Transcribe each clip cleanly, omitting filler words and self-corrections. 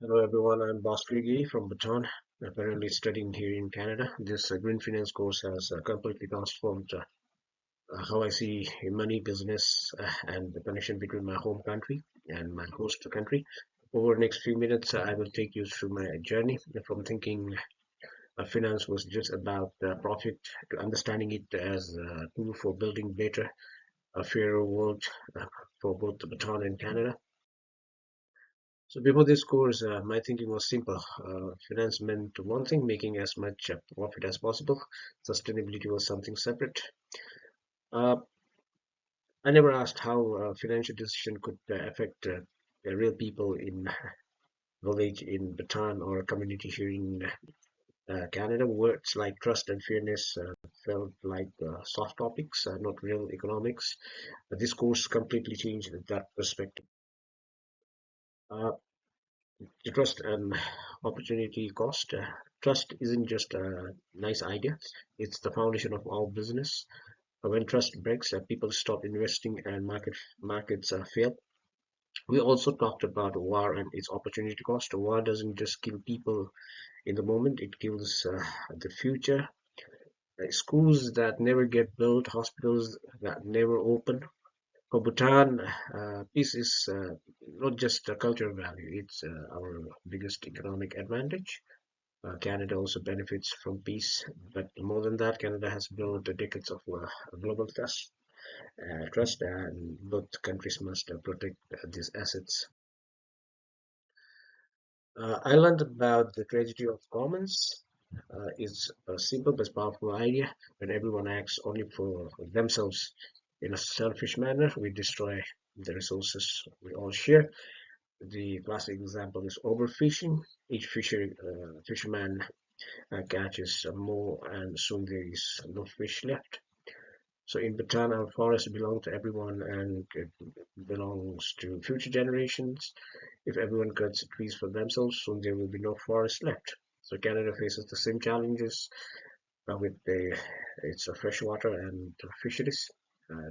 Hello everyone, I'm Bhaskar Giri from Bhutan. I'm currently studying here in Canada. This green finance course has completely transformed how I see money, business, and the connection between my home country and my host country. Over the next few minutes, I will take you through my journey from thinking finance was just about profit to understanding it as a tool for building better, a fairer world for both Bhutan and Canada. So before this course, my thinking was simple. Finance meant one thing, making as much profit as possible. Sustainability was something separate. Uh, I never asked how a financial decision could affect the real people in village in Bhutan or a community here in Canada. Words like trust and fairness felt like soft topics, not real economics. This course completely changed that perspective. Uh, The trust and opportunity cost. Trust isn't just a nice idea, it's the foundation of all business. When trust breaks, people stop investing and markets fail. We also talked about war and its opportunity cost. War doesn't just kill people in the moment, it kills the future. Schools that never get built, hospitals that never open. For Bhutan, peace is not just a cultural value, it's our biggest economic advantage. Canada also benefits from peace, but more than that, Canada has built decades of global trust, and both countries must protect these assets. I learned about the tragedy of commons. It's a simple but powerful idea. When everyone acts only for themselves in a selfish manner, we destroy the resources we all share. The classic example is overfishing. Each fisherman catches more, and soon there is no fish left. So in Bhutan, our forests belong to everyone and it belongs to future generations. If everyone cuts trees for themselves, soon there will be no forest left. So Canada faces the same challenges with its fresh water and fisheries.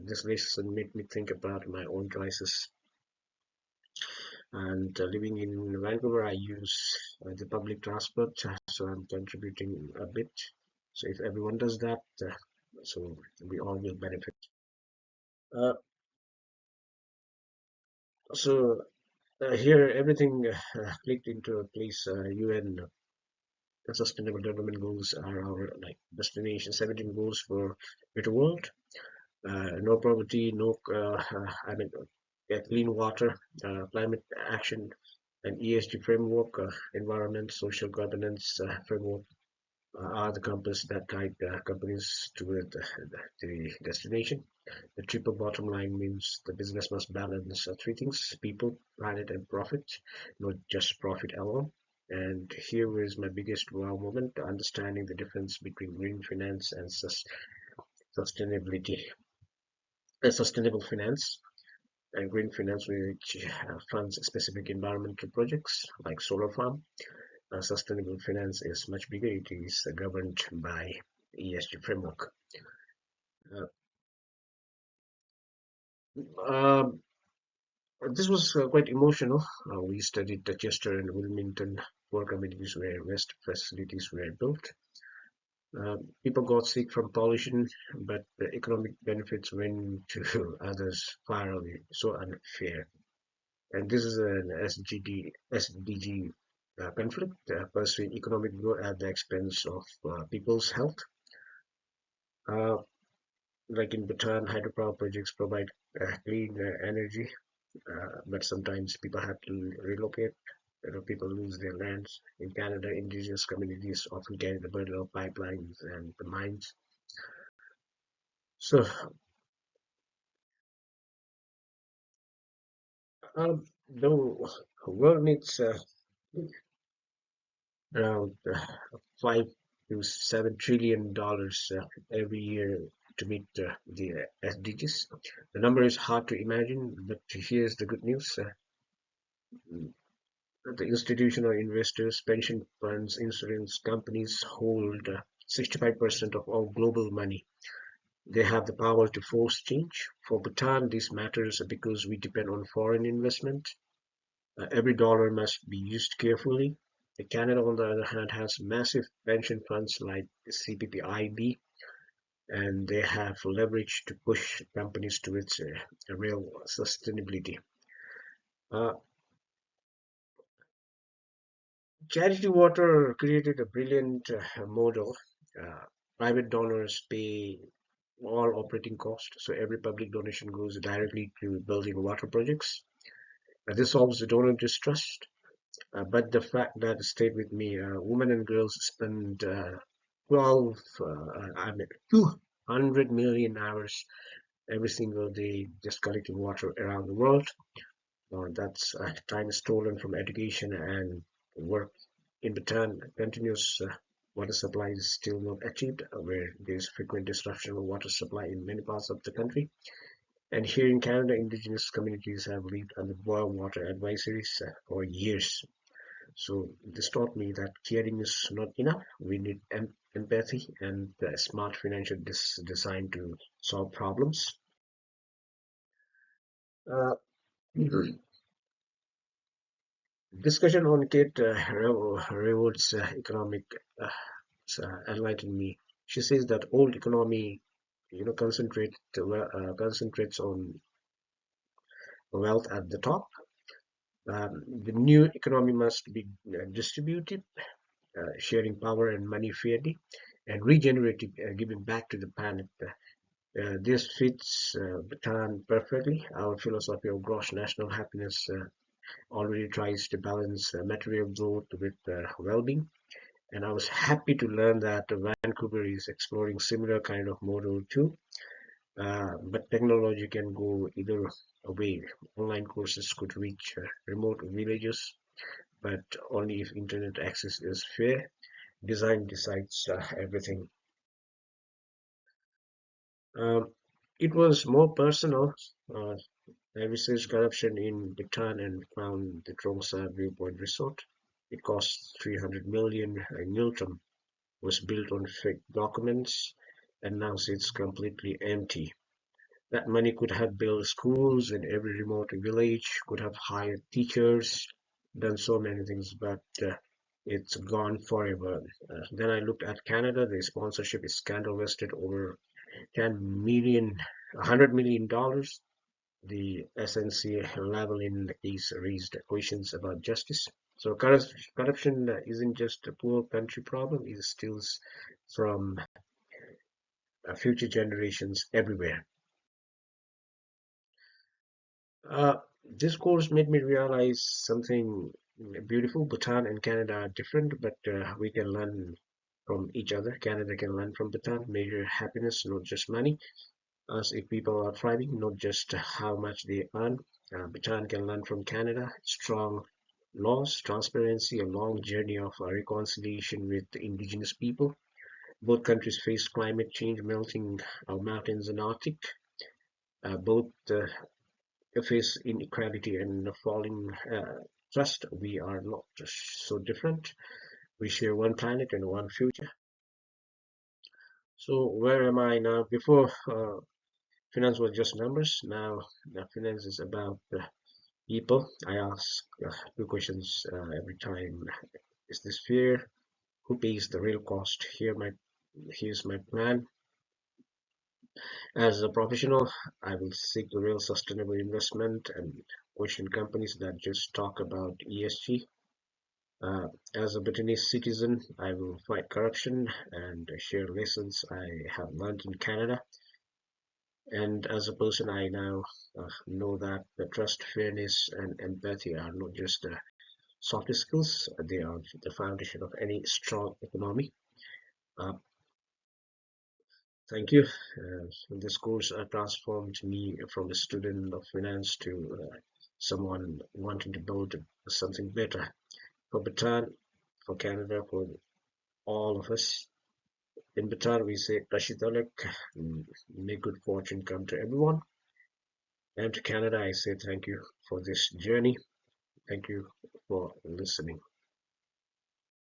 This lesson made me think about my own choices. And living in Vancouver, I use the public transport, so I'm contributing a bit. So if everyone does that, so we all will benefit. Uh, here, everything clicked into a place. UN Sustainable Development Goals are our like destination. 17 goals for better world. No poverty, no clean water, climate action, and ESG framework, environment, social governance framework are the compass that guide companies toward the destination. The triple bottom line means the business must balance three things: people, planet, and profit, not just profit alone. And here is my biggest wow moment: understanding the difference between green finance and sustainability. Sustainable finance and green finance, which funds specific environmental projects like solar farm. Sustainable finance is much bigger. It is governed by ESG framework. Uh, um, this was quite emotional. We studied Chester and Wilmington, poor communities where waste facilities were built. People got sick from pollution, but the economic benefits went to others far away. So unfair. And this is an SDG conflict, pursuing economic growth at the expense of people's health. Uh, like in Bhutan, hydropower projects provide clean energy, but sometimes people have to relocate. People lose their lands. In Canada, indigenous communities often carry the burden of pipelines and the mines. So, the world needs around $5 to $7 trillion every year to meet the SDGs. The number is hard to imagine, but here's the good news. The institutional investors, pension funds, insurance companies hold 65% of all global money. They have the power to force change. For Bhutan, this matters because we depend on foreign investment. Every dollar must be used carefully. Canada, on the other hand, has massive pension funds like CPPIB, and they have leverage to push companies towards a real sustainability. Uh, Charity Water created a brilliant model. Uh, Private donors pay all operating costs, so every public donation goes directly to building water projects. This solves the donor distrust. But the fact that stayed with me, women and girls spend 12, I mean, 200 million hours every single day just collecting water around the world. That's time stolen from education and work. In Bhutan, continuous water supply is still not achieved, where there's frequent disruption of water supply in many parts of the country. And here in Canada, indigenous communities have lived under boil water advisories for years. So this taught me that caring is not enough. We need empathy and smart financial design to solve problems. Uh, Discussion on Kate Reward's economic uh, enlightened me. She says that old economy, concentrates on wealth at the top. The new economy must be distributed, sharing power and money fairly, and regenerating, giving back to the planet. This fits Bhutan perfectly. Our philosophy of gross national happiness already tries to balance material growth with well-being. And I was happy to learn that Vancouver is exploring similar kind of model too. But technology can go either way. Online courses could reach remote villages, but only if internet access is fair. Design decides everything. Um, it was more personal. Uh, I researched corruption in Bhutan and found the Trongsa Viewpoint Resort. It cost 300 million Nilton, was built on fake documents, and now sits completely empty. That money could have built schools in every remote village, could have hired teachers, done so many things, but it's gone forever. Then I looked at Canada. The sponsorship is scandal vested over 10 million, $100 million. The SNC level in the case raised questions about justice. So corruption isn't just a poor country problem; it steals from future generations everywhere. Uh, this course made me realize something beautiful. Bhutan and Canada are different, but we can learn from each other. Canada can learn from Bhutan, measure happiness, not just money. Us, if people are thriving, not just how much they earn. Bhutan can learn from Canada, strong laws, transparency, a long journey of reconciliation with the indigenous people. Both countries face climate change, melting mountains and Arctic. Both face inequality and falling trust. We are not so different. We share one planet and one future. So where am I now? Before finance was just numbers. Now finance is about people. I ask two questions every time. Is this fair? Who pays the real cost? Here's my plan. As a professional, I will seek the real sustainable investment and question companies that just talk about ESG. As a Bhutanese citizen, I will fight corruption and share lessons I have learned in Canada. And as a person, I now know that the trust, fairness, and empathy are not just soft skills, they are the foundation of any strong economy. Uh, Thank you. This course transformed me from a student of finance to someone wanting to build something better for Bhutan, for Canada, for all of us. In Bhutan, we say Rashitalek, may good fortune come to everyone. And to Canada, I say thank you for this journey. Thank you for listening.